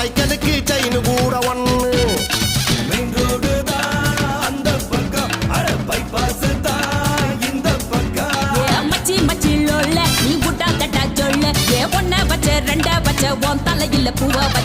சைக்கிளுக்கு chain கூட ஒண்ணு main road தான் அந்த பக்கம் அட பைபாஸ் தான் இந்த பக்கம் மச்சி மச்சி லோல்ல நீ புட்டா தட்டா சொல்ல ஏ ஒன்ன வச்ச ரெண்ட வச்ச உன் தலையில பூவ வச்ச